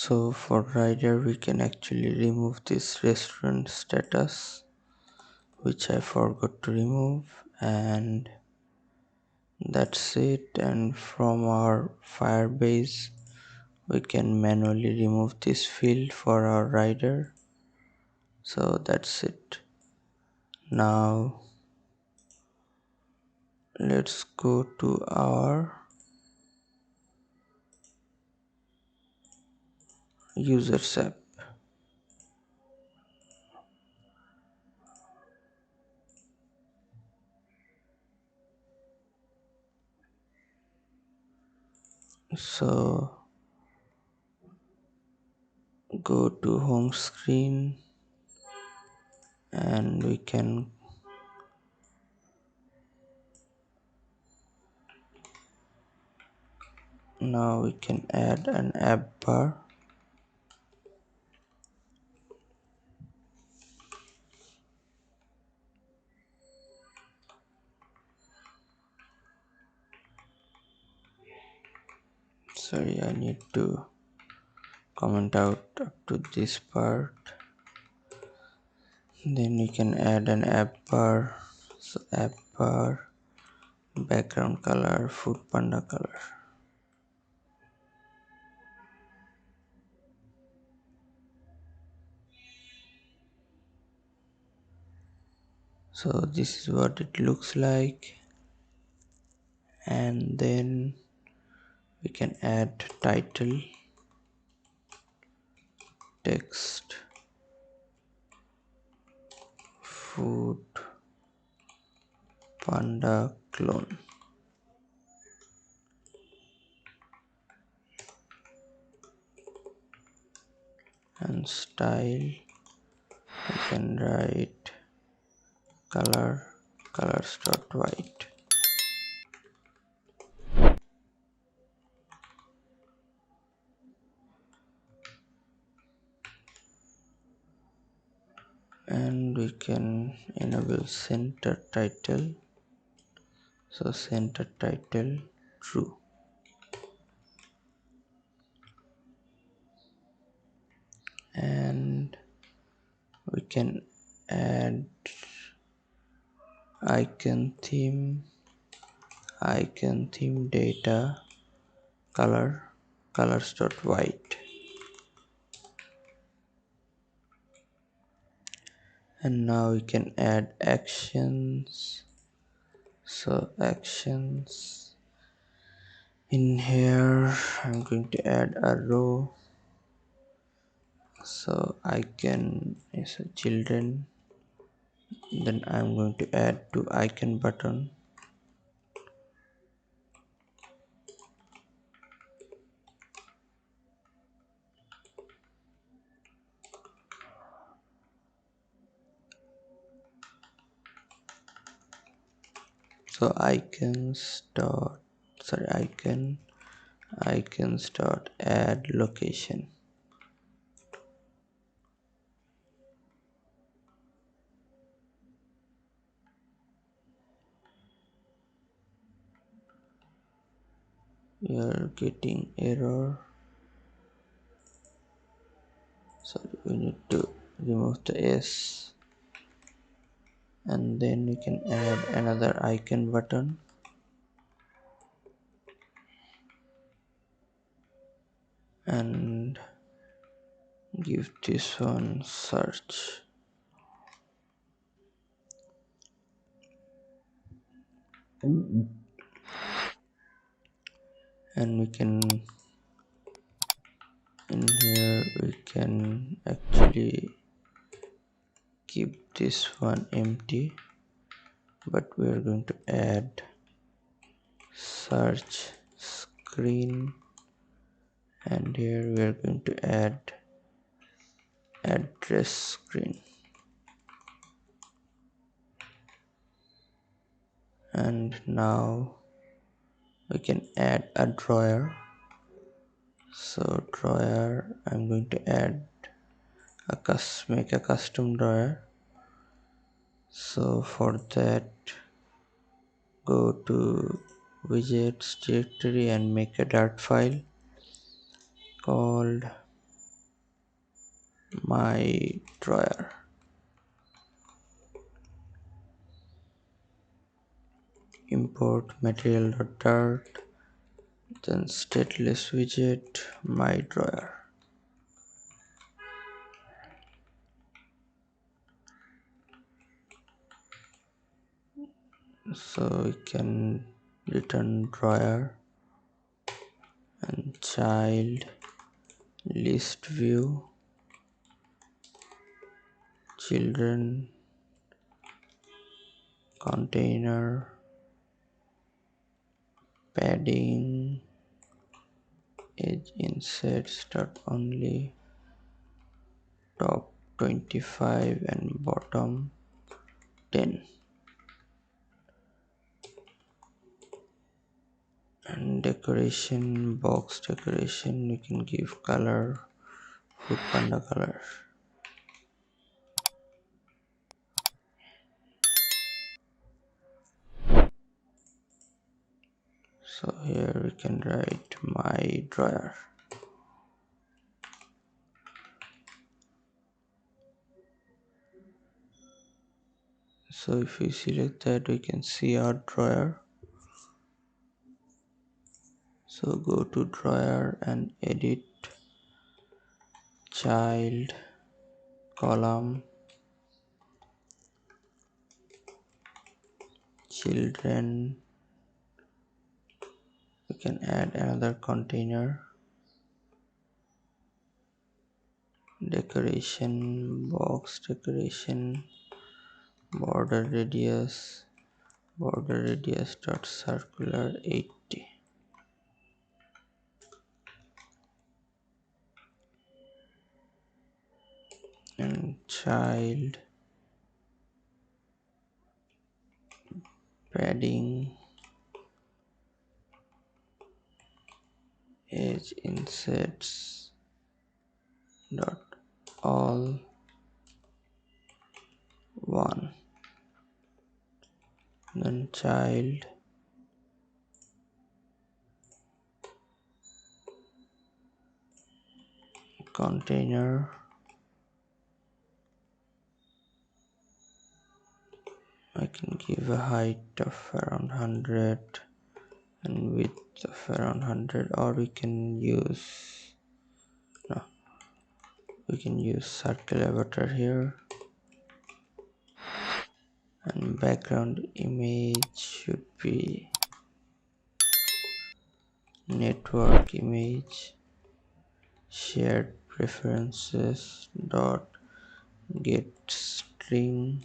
So for rider we can actually remove this restaurant status, which I forgot to remove, and that's it. And from our Firebase we can manually remove this field for our rider. So that's it. Now let's go to our users app. So go to home screen, and we can add an app bar. Sorry, I need to comment out up to this part. Then we can add an app bar. So app bar, background color, Foodpanda color. So this is what it looks like. And then we can add title, text, food panda clone, and style we can write colors.white. And we can enable center title. So center title true. And we can add icon theme data colors.white. And now we can add actions. So actions, in here I'm going to add a row. So icon is a children. Then I'm going to add to icon button. So icons dot add location. You're getting error. Sorry, we need to remove the s, and then we can add another icon button. And give this one search. And we can, in here we can actually keep this one empty, but we are going to add search screen, and here we are going to add address screen. And now we can add a drawer. So drawer, I'm going to add make a custom drawer. So for that, go to widgets directory and make a dart file called my drawer. Import material.dart, then stateless widget, my drawer. So we can return drawer and child list view, children container, padding, edge insert start only, top 25 and bottom 10. And decoration, box decoration, you can give color, Foodpanda color. So here we can write my drawer. So if we select that, we can see our drawer. So go to drawer and edit child column, children. We can add another container, decoration, box decoration, border radius dot circular 80. And child padding, edge insets dot all 1. Then child container, I can give a height of around 100 and width of around 100, or we can use circle avatar here, and background image should be network image, shared preferences dot get string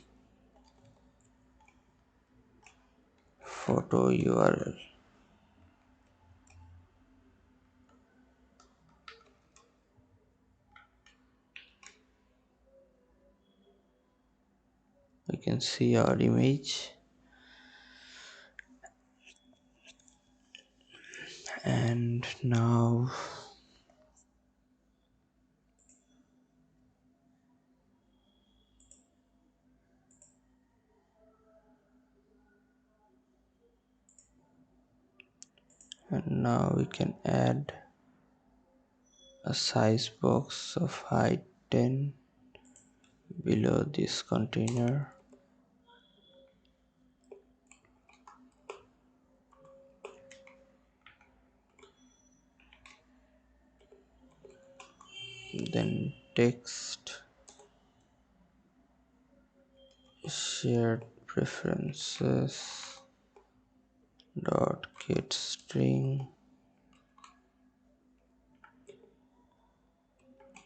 photo URL. We can see our image, and now we can add a size box of height 10 below this container. Then text shared preferences dot get string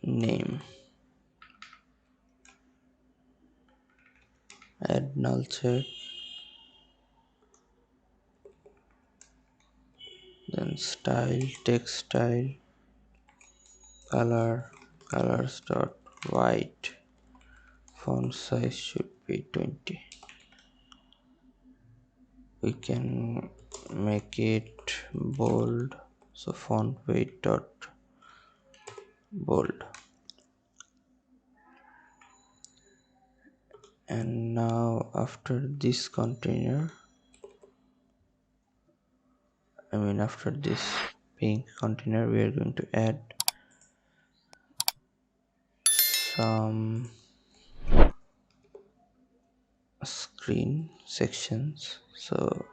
name, add null check, then style text style, colors dot white, font size should be 20. We can make it bold, so font weight dot bold. And now after this container, after this pink container, we are going to add some screen sections, so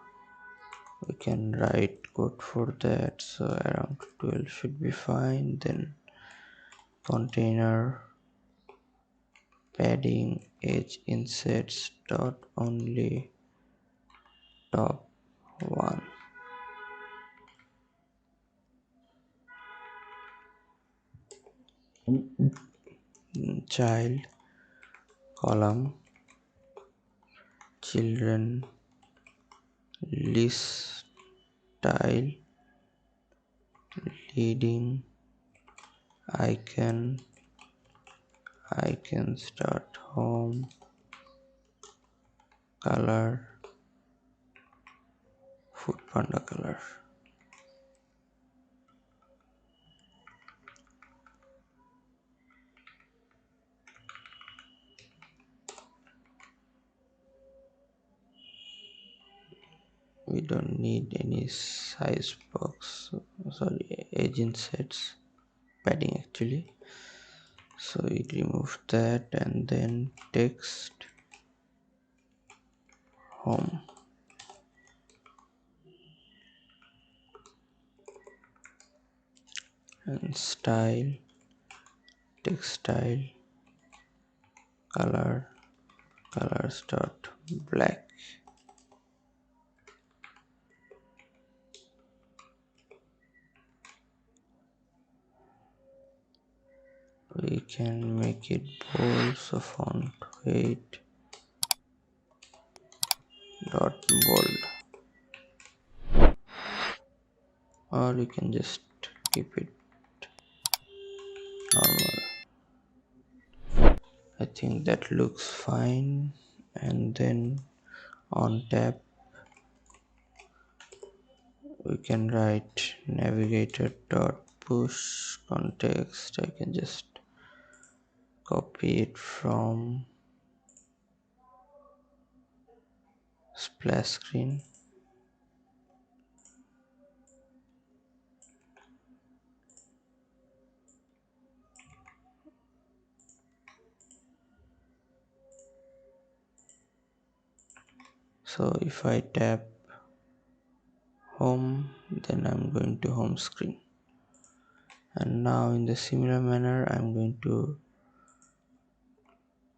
we can write code for that. So around 12 should be fine. Then container padding edge insets dot only top one, child column children list style leading icon start home color Foodpanda color. We don't need any size box, sorry, agent sets padding actually. So we remove that, and then text home and style text style color start black. We can make it bold, so font weight dot bold, or you can just keep it normal. I think that looks fine. And then on tab we can write navigator dot push context. I can just copy it from splash screen. So if I tap home, then I'm going to home screen. And now in the similar manner, I'm going to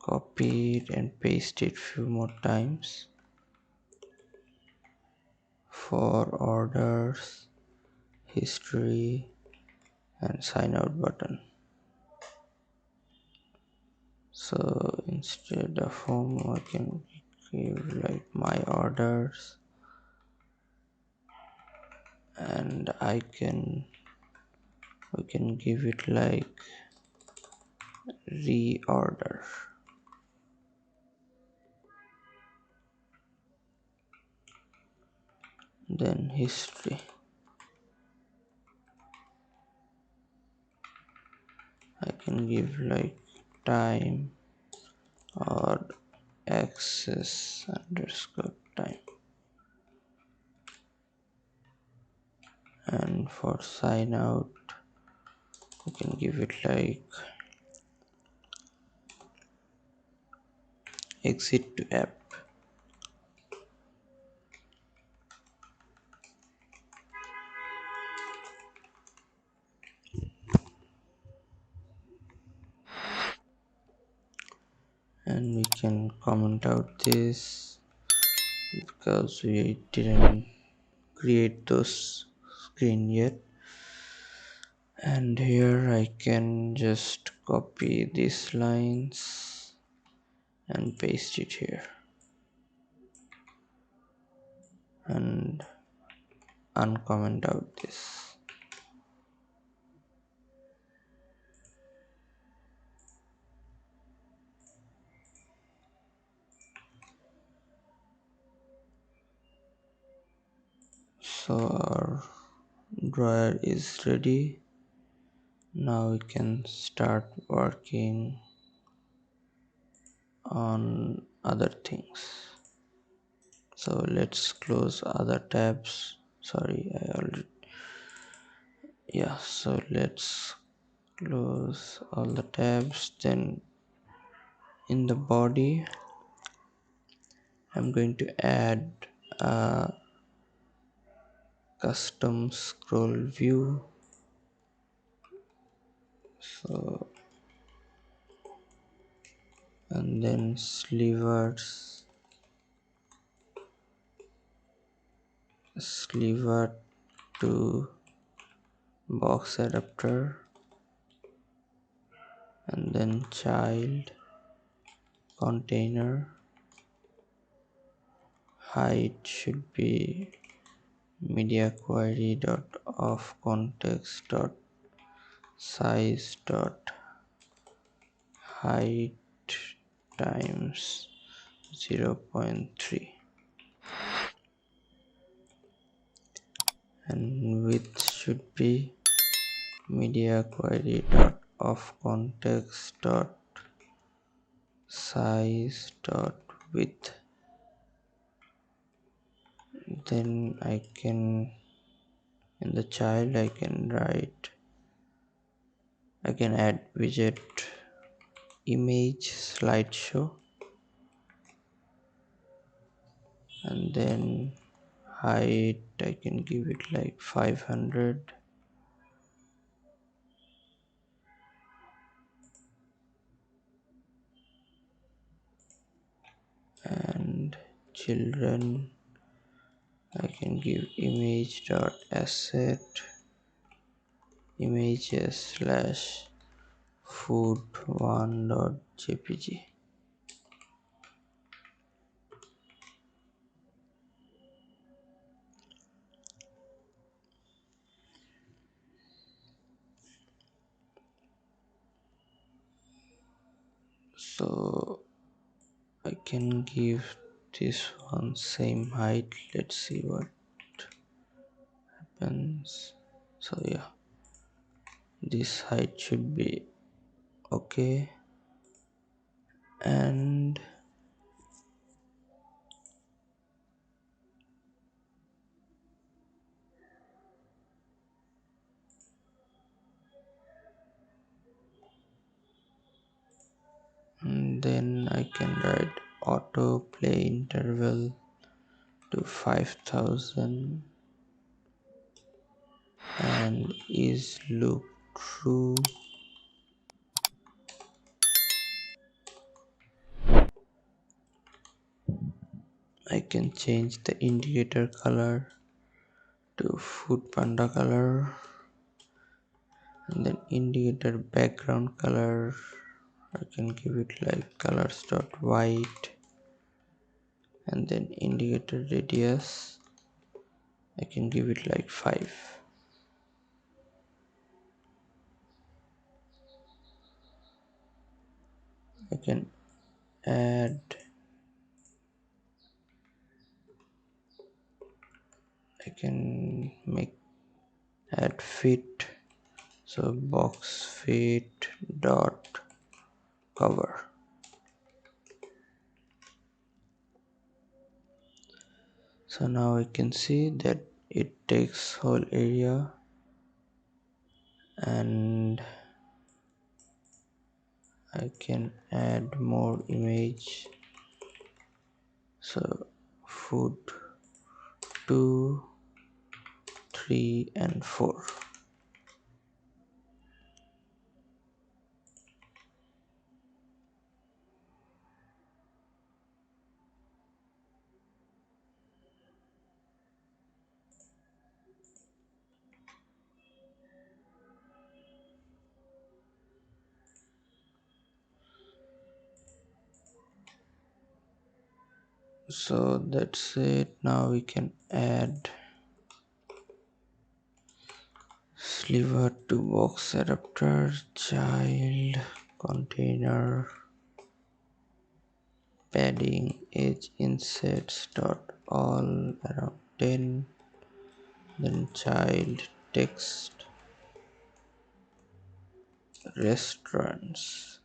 copy it and paste it few more times for orders, history, and sign out button. So instead of home, I can give like my orders, and we can give it like reorder. Then history, I can give like time or access underscore time. And for sign out, you can give it like exit to app. And we can comment out this because we didn't create those screen yet. And here I can just copy these lines and paste it here and uncomment out this. So our drawer is ready. Now we can start working on other things. So let's close other tabs. Sorry, I already, yeah, so let's close all the tabs, then In the body, I'm going to add a custom scroll view. So, and then sliver to box adapter, and then child container height should be media query dot of context dot size dot height times 0.3, and width should be media query dot of context dot size dot width. Then I can, in the child, I can add widget image slideshow, and then height I can give it like 500, and children I can give image dot asset images slash food1 dot jpg. So I can give this one same height. Let's see what happens. So yeah, this height should be okay, and then I can write auto play interval to 5000 and is loop true. I can change the indicator color to Foodpanda color, and then indicator background color I can give it like colors dot white, and then indicator radius I can give it like 5. I can add I can make add fit, so box fit dot cover. So now I can see that it takes whole area, and I can add more image. So food 2, 3 and 4. So that's it. Now we can add sliver to box adapter, child container, padding edge insets dot all around 10, then child text restaurants,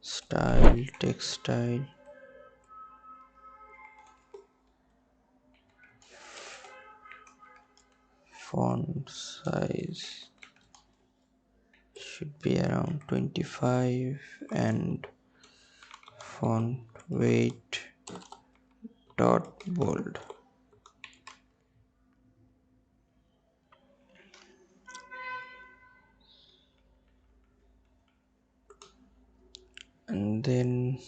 style textile, font size should be around 25 and font weight dot bold. And then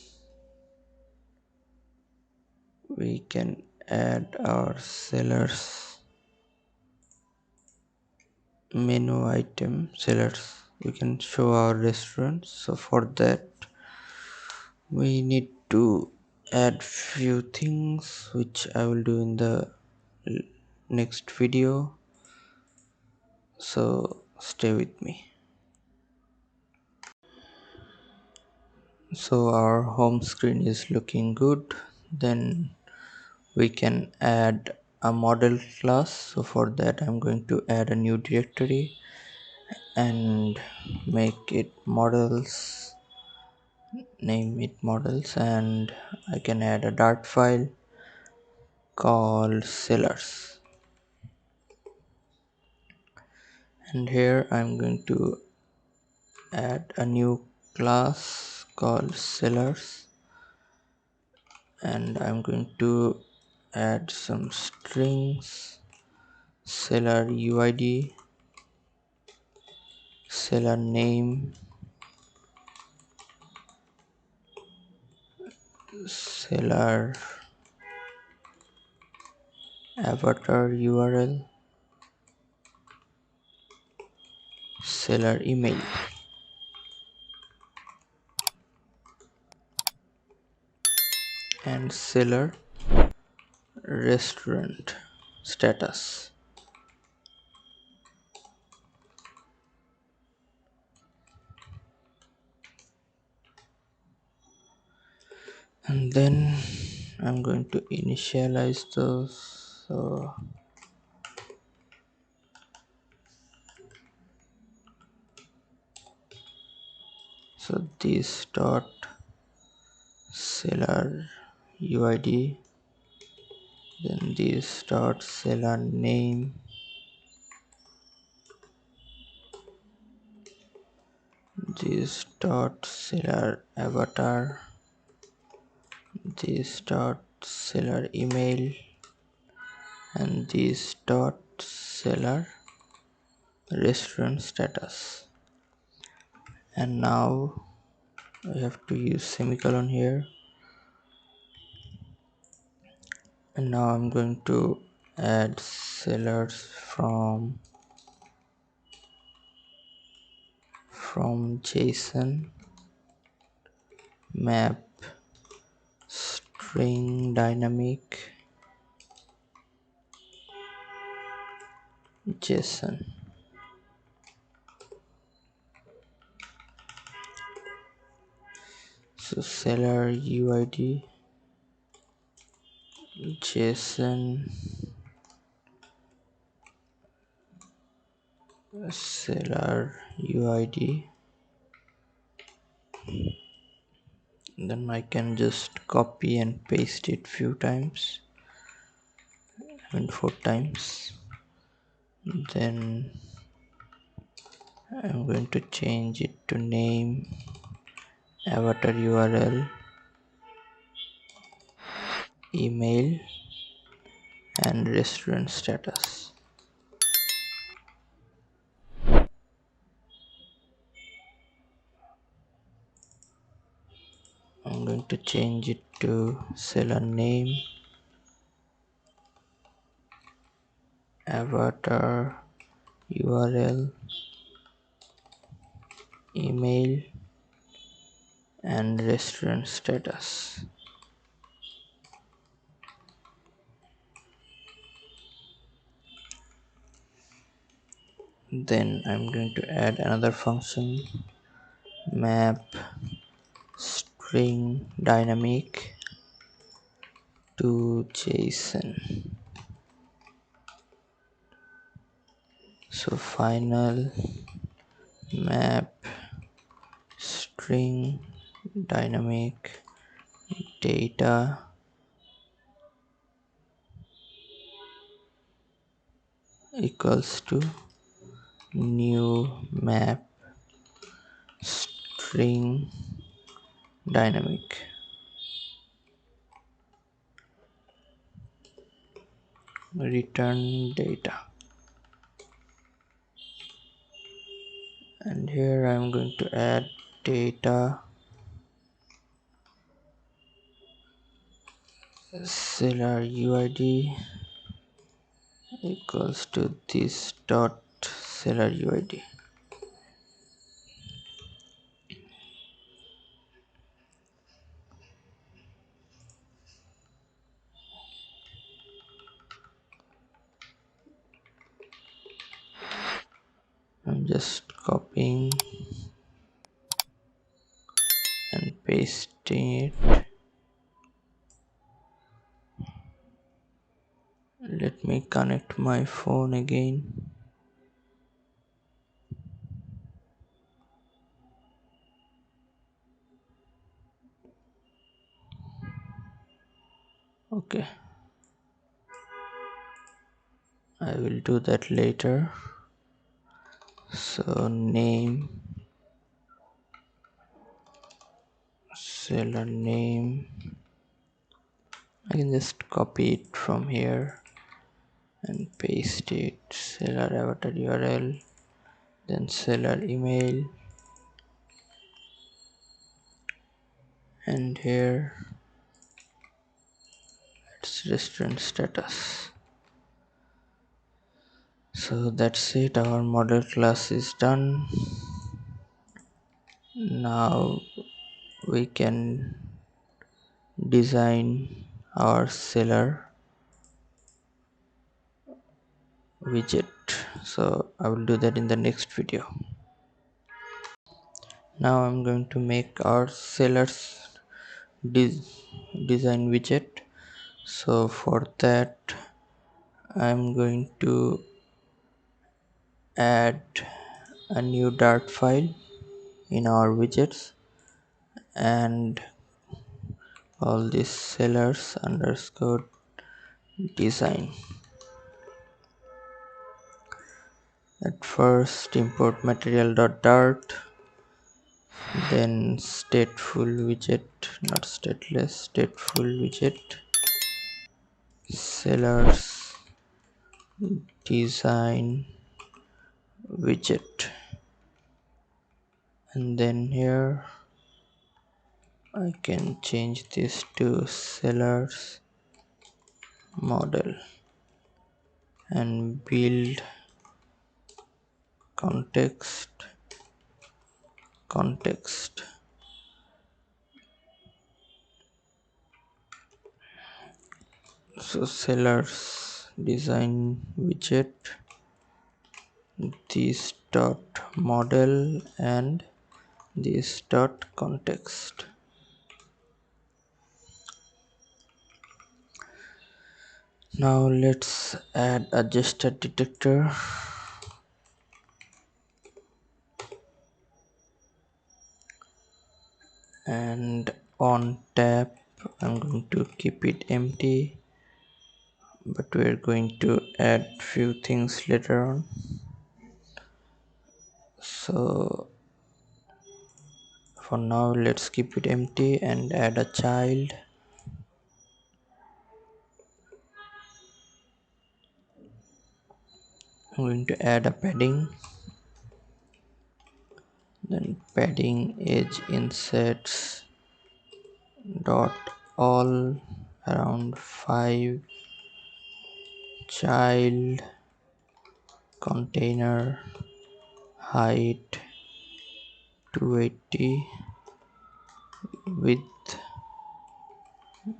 we can add our sellers menu item sellers. We can show our restaurants. So for that we need to add few things which I will do in the next video, so stay with me. So our home screen is looking good. Then we can add a model class. So for that I'm going to add a new directory and make it models, name it models, and I can add a dart file called sellers. And here I'm going to add a new class called sellers, and I'm going to add some strings: seller UID, seller name, seller avatar URL, seller email, and seller restaurant status. And then I'm going to initialize those. So this dot seller UID, then this dot seller name, this dot seller avatar, this dot seller email, and this dot seller restaurant status. And now I have to use semicolon here. And now I'm going to add sellers from JSON map string dynamic JSON. So seller UID JSON seller UID. Then I can just copy and paste it few times, I mean 4 times. Then I'm going to change it to name, avatar URL, email, and restaurant status. I'm going to change it to seller name, avatar URL, email, and restaurant status. Then I'm going to add another function, map string dynamic to JSON. So final map string dynamic data equals to new map string dynamic. Return data, and here I'm going to add data seller UID equals to this dot seller UID. I'm just copying and pasting it. Let me connect my phone again. Okay, I will do that later. So name, seller name, I can just copy it from here and paste it. Seller avatar URL, then seller email, and here it's restaurant status. So that's it, our model class is done. Now we can design our seller widget. So I will do that in the next video. Now I'm going to make our sellers design widget. So for that I'm going to add a new dart file in our widgets and all these sellers underscore design. At first import material.dart, then stateful widget, not stateless, stateful widget, sellers design widget, and then here I can change this to sellers model and build context. So sellers design widget, this dot model and this dot context. Now let's add a gesture detector, and on tab I'm going to keep it empty, but we're going to add few things later on. So for now let's keep it empty and add a child. I'm going to add a padding, then padding edge insets dot all around 5, child container height 280, width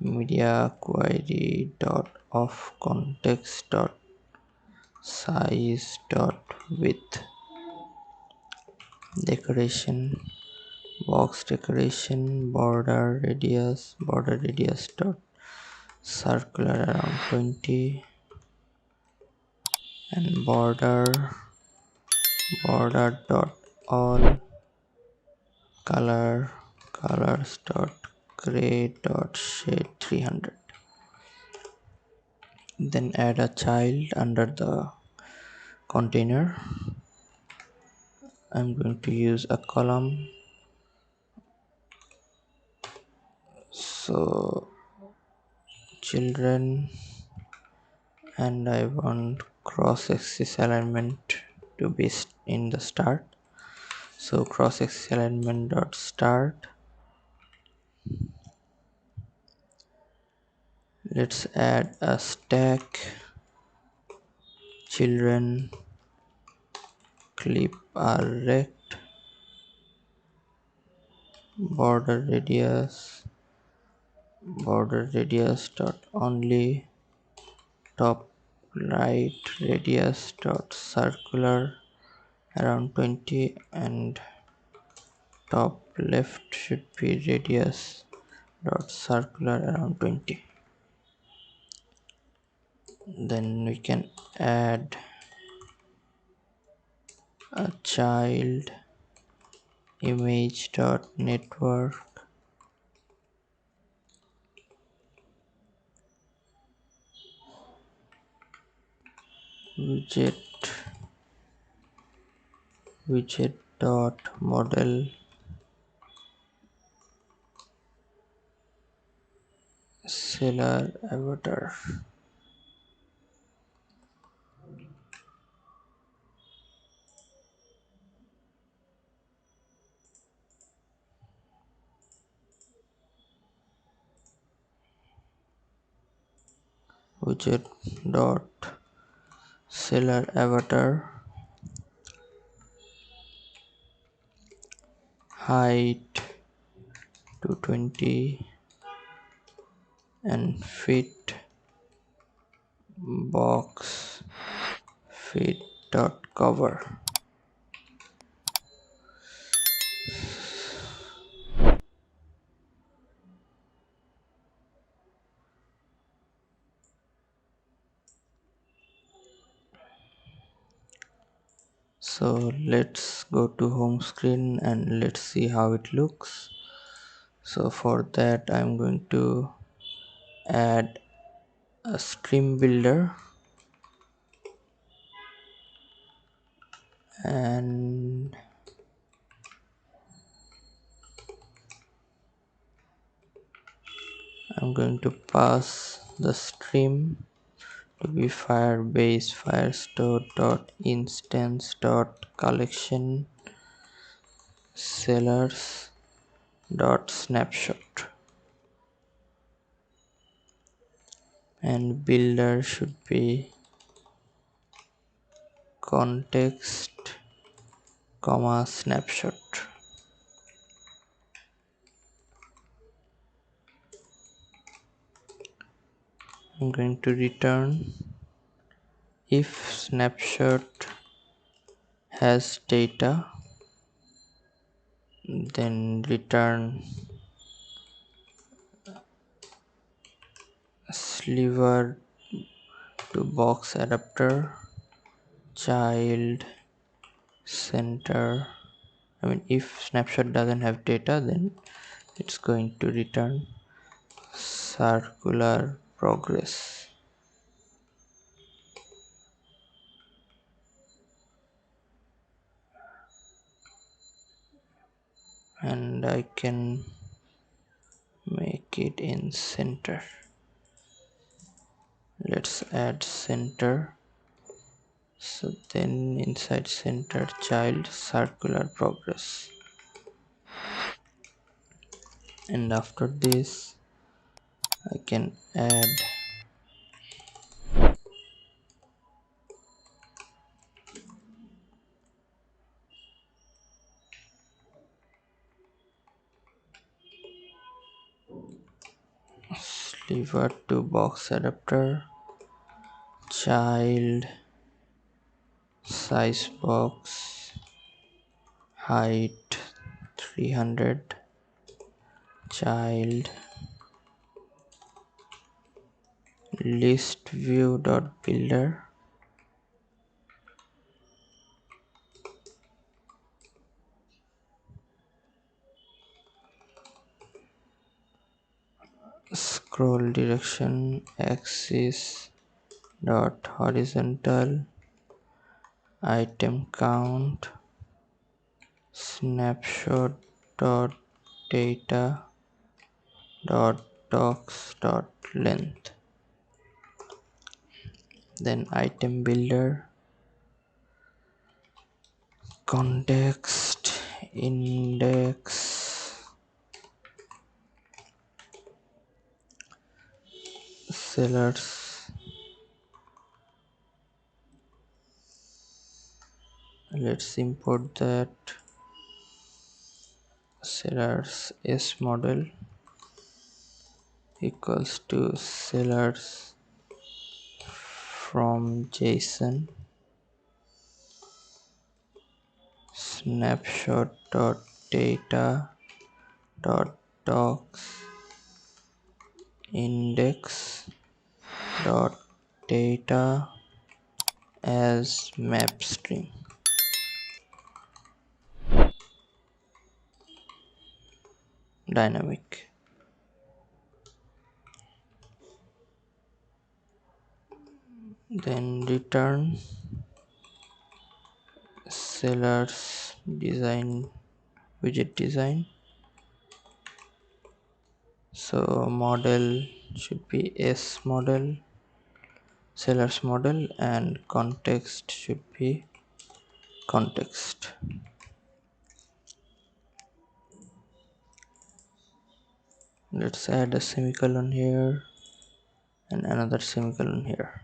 media query dot of context dot size dot width, decoration box decoration border radius dot circular around 20, and border dot all colors dot gray dot shade 300. Then add a child under the container. I'm going to use a column. So children, and I want cross axis alignment to be in the start. So cross axis alignment dot start. Let's add a stack. Children clip are rect. Border radius dot only. Top right radius dot circular around 20, and top left should be radius dot circular around 20. Then we can add a child image dot network widget dot model seller avatar. Widget dot seller avatar. Height 220 and fit box fit dot cover. So let's go to home screen and let's see how it looks. So for that I'm going to add a stream builder, and I'm going to pass the stream to be firebase firestore dot instance dot collection sellers dot snapshot, and builder should be context comma snapshot. I'm going to return if snapshot has data, then return sliver to box adapter child center. If snapshot doesn't have data, then it's going to return circular progress. And I can make it in center. Let's add center. So then inside center child circular progress, and after this I can add sliver to box adapter child size box height 300 child list view dot builder scroll direction axis dot horizontal item count, snapshot dot data dot docs dot length. Then item builder, context, index, sellers. Let's import that. Sellers s model equals to sellers from JSON snapshot dot data dot docs index dot data as map string. Dynamic. Then return sellers design widget design. So model should be s model, sellers model, and context should be context. Let's add a semicolon here and another semicolon here.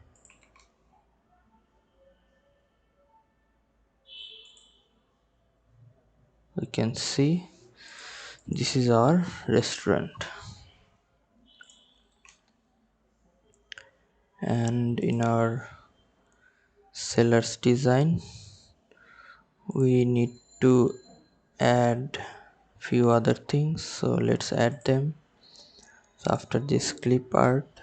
We can see this is our restaurant, and in our sellers design we need to add few other things, so let's add them. So after this clip art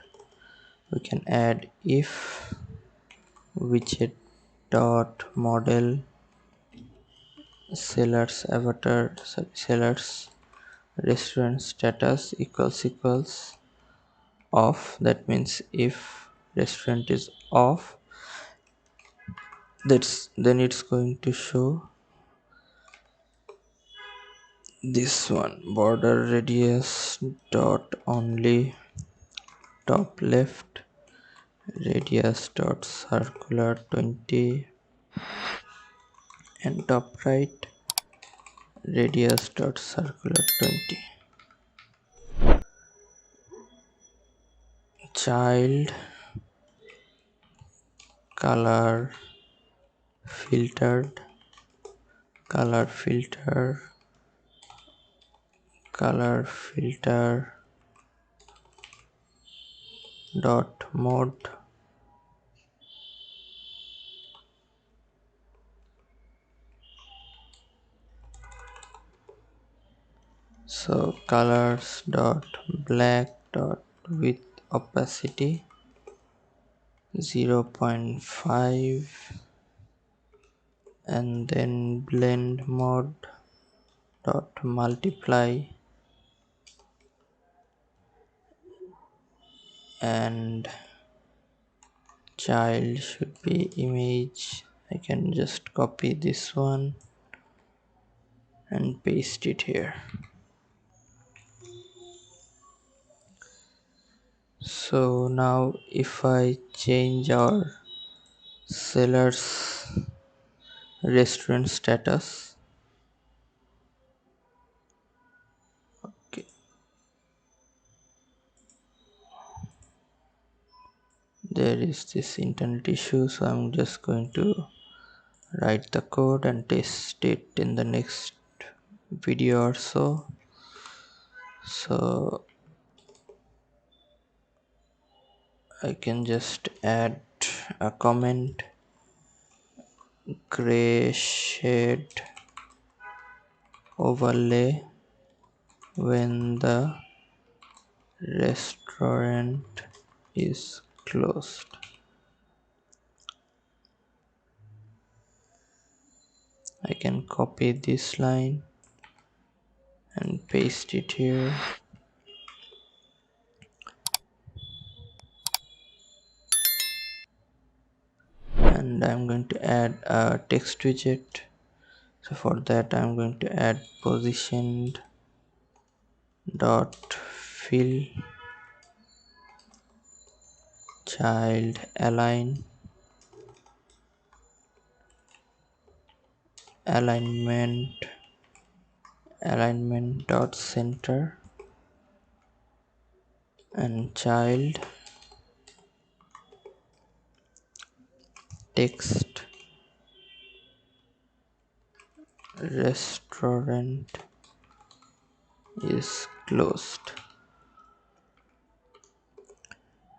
we can add if widget dot model sellers avatar, sellers restaurant status equals off. That means if restaurant is off, then it's going to show this one, border radius dot only top left, radius dot circular 20, and top right, radius dot circular 20. Child color filtered, color filter, color filter dot mode. So colors dot black dot with opacity 0.5, and then blend mode dot multiply, and child should be image. I can just copy this one and paste it here. So now if I change our seller's restaurant status, okay, there is this internet issue, so I'm just going to write the code and test it in the next video or so. So I can just add a comment, gray shade overlay when the restaurant is closed. I can copy this line and paste it here, and I'm going going to add a text widget. So for that I'm going to add positioned dot fill child alignment dot center and child text restaurant is closed,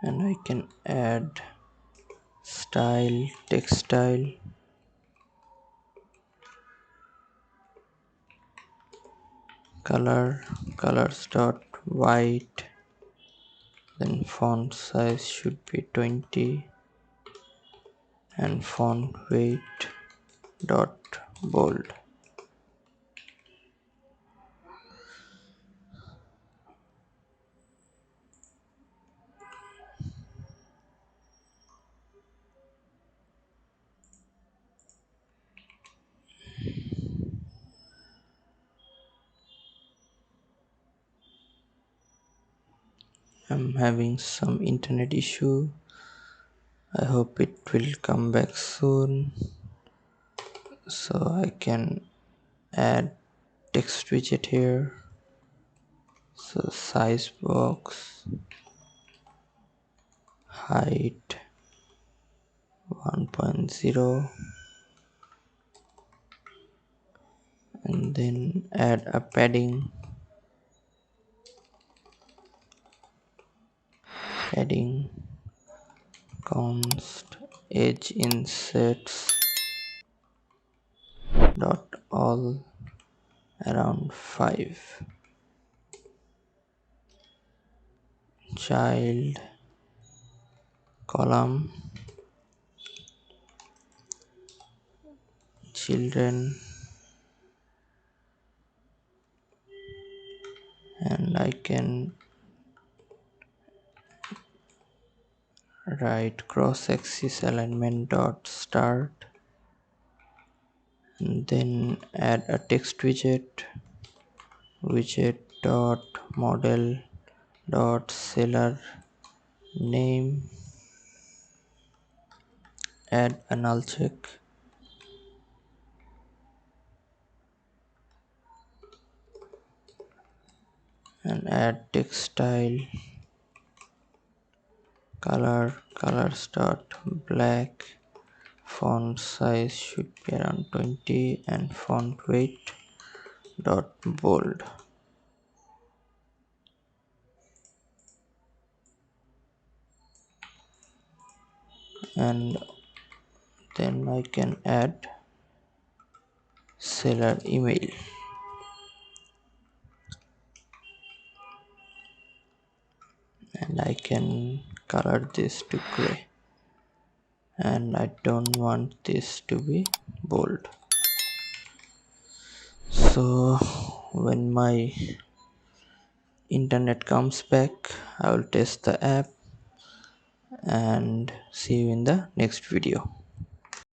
and I can add style textile colors dot white, then font size should be 20 and font weight dot bold. I'm having some internet issue. I hope it will come back soon so I can add text widget here. So size box, height 1.0, and then add a padding const edge insets dot all around 5, child column children, and I can write cross axis alignment dot start, and then add a text widget dot model dot seller name, add a null check, and add textile colors dot black, font size should be around 20 and font weight dot bold. And then I can add seller email, and I can color this to gray, and I don't want this to be bold. So when my internet comes back, I will test the app and see you in the next video.